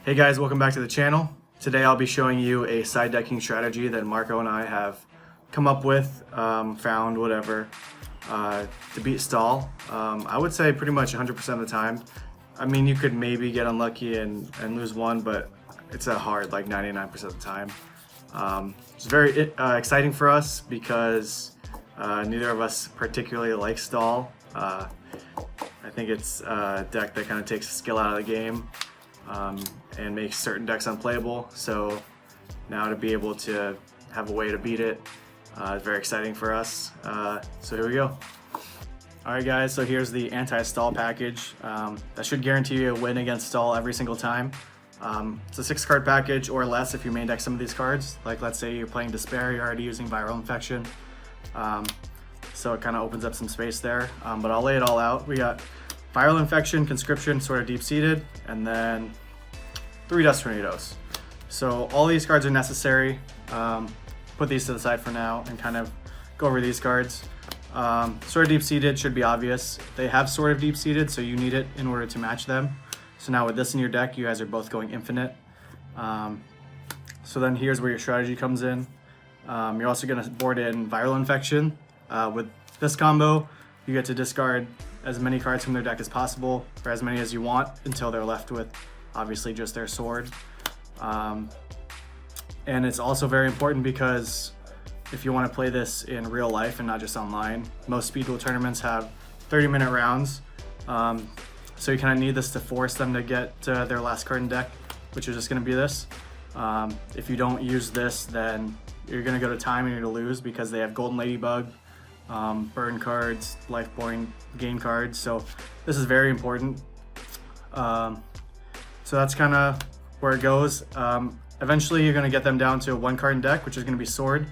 Hey guys, welcome back to the channel. Today I'll be showing you a side decking strategy that Marco and I have come up with, found, whatever, to beat stall. I would say pretty much 100% of the time. I mean, you could maybe get unlucky and lose one, but it's a hard like 99% of the time. It's very exciting for us because neither of us particularly like stall. I think it's a deck that kind of takes skill out of the game. And makes certain decks unplayable. So now to be able to have a way to beat it is very exciting for us. So here we go. Alright guys, so here's the anti-stall package. That should guarantee you a win against stall every single time. It's a 6-card package or less if you main deck some of these cards. Like let's say you're playing Despair, you're already using Viral Infection. So it kind of opens up some space there. But I'll lay it all out. We got Viral Infection, Conscription, sort of deep-seated, and then 3 Dust Tornadoes. So all these cards are necessary. Put these to the side for now and kind of go over these cards. Sort of deep-seated should be obvious. They have sort of deep-seated, so you need it in order to match them. So now with this in your deck, you guys are both going infinite. So then here's where your strategy comes in. You're also going to board in Viral Infection. With this combo, you get to discard as many cards from their deck as possible, or as many as you want, until they're left with obviously just their sword. And it's also very important because if you want to play this in real life and not just online, most speed duel tournaments have 30-minute rounds. So you kind of need this to force them to get their last card in deck, which is just going to be this. If you don't use this, then you're going to go to time and you're going to lose because they have Golden Ladybug, burn cards, life point gain cards. So this is very important. So that's kind of where it goes. Eventually you're going to get them down to a 1-card in deck, which is going to be sword,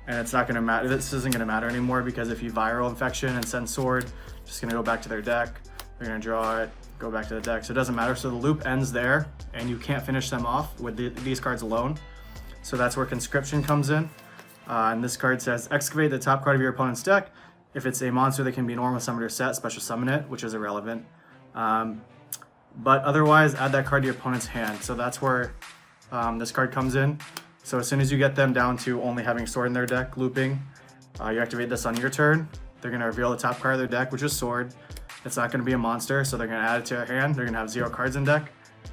and it's not going to matter. This isn't going to matter anymore because if you Viral Infection and send sword, it's just going to go back to their deck. They're going to draw it, go back to the deck, so it doesn't matter. So the loop ends there and you can't finish them off with these cards alone. So that's where Conscription comes in. And this card says excavate the top card of your opponent's deck. If it's a monster that can be normal summoned or set, special summon it, which is irrelevant. But otherwise, add that card to your opponent's hand. So that's where this card comes in. So as soon as you get them down to only having sword in their deck, looping, you activate this on your turn. They're going to reveal the top card of their deck, which is sword. It's not going to be a monster, so they're going to add it to their hand. They're going to have 0 cards in deck.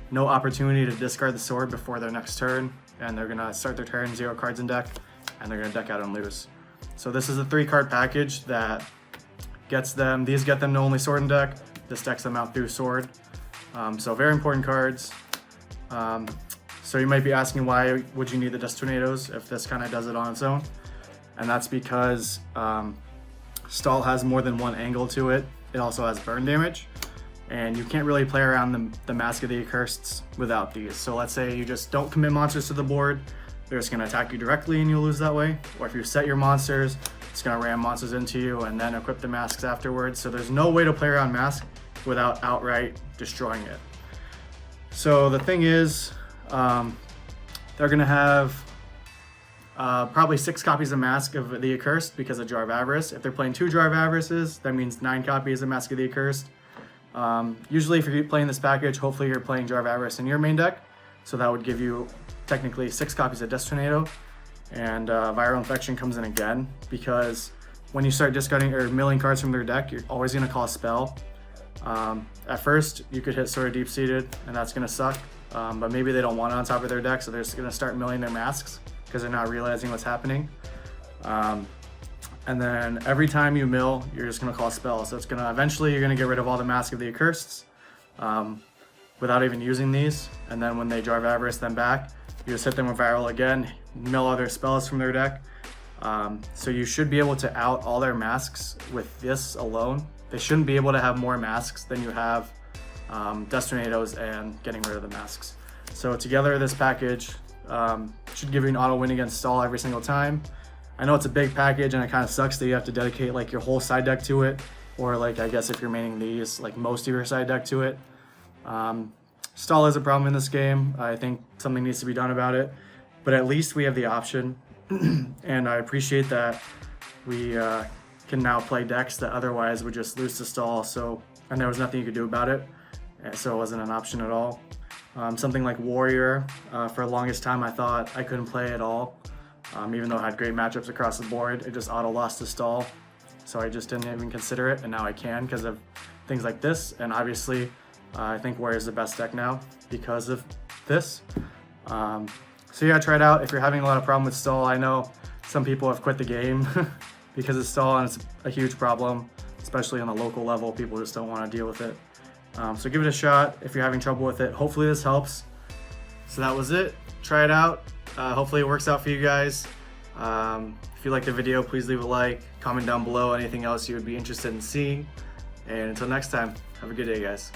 No opportunity to discard the sword before their next turn. And they're going to start their turn, 0 cards in deck, and they're going to deck out and lose. So this is a 3-card package that gets them, these get them to only sword in deck. This decks them out through sword. So very important cards. So you might be asking, why would you need the Dust Tornadoes if this kind of does it on its own? And that's because stall has more than one angle to it. It also has burn damage, and you can't really play around the Mask of the Accursed without these. So let's say you just don't commit monsters to the board, they're just going to attack you directly and you'll lose that way. Or if you set your monsters, it's going to ram monsters into you and then equip the masks afterwards. So there's no way to play around Mask without outright destroying it. So the thing is, they're going to have probably 6 copies of Mask of the Accursed because of Jar of Avarice. If they're playing 2 Jar of Avarices, that means 9 copies of Mask of the Accursed. Usually if you're playing this package, hopefully you're playing Jar of Avarice in your main deck. So that would give you technically 6 copies of Dust Tornado. And Viral Infection comes in again because when you start discarding or milling cards from their deck, you're always going to call a spell. At first, you could hit sort of deep-seated, and that's going to suck. But maybe they don't want it on top of their deck, so they're just going to start milling their masks because they're not realizing what's happening. And then every time you mill, you're just going to call a spell. So it's going to eventually you're going to get rid of all the Mask of the Accursed without even using these. And then when they Jar of Avarice them back, you just hit them with Viral again, mill other spells from their deck. So you should be able to out all their masks with this alone. They shouldn't be able to have more masks than you have Dust Tornadoes and getting rid of the masks. So together this package should give you an auto win against stall every single time. I know it's a big package and it kind of sucks that you have to dedicate like your whole side deck to it, or like I guess if you're maining these, like most of your side deck to it. Stall is a problem in this game. I think something needs to be done about it, but at least we have the option. And I appreciate that we can now play decks that otherwise would just lose to stall. So, and there was nothing you could do about it. So it wasn't an option at all. Something like Warrior, for the longest time I thought I couldn't play at all. Even though I had great matchups across the board, it just auto lost to stall. So I just didn't even consider it, and now I can because of things like this. And obviously, I think Warrior is the best deck now because of this. So yeah, try it out. If you're having a lot of problem with stall, I know some people have quit the game because of stall, and it's a huge problem, especially on the local level. People just don't want to deal with it. So give it a shot if you're having trouble with it. Hopefully this helps. So that was it. Try it out. Hopefully it works out for you guys. If you liked the video, please leave a like, comment down below anything else you would be interested in seeing. And until next time, have a good day, guys.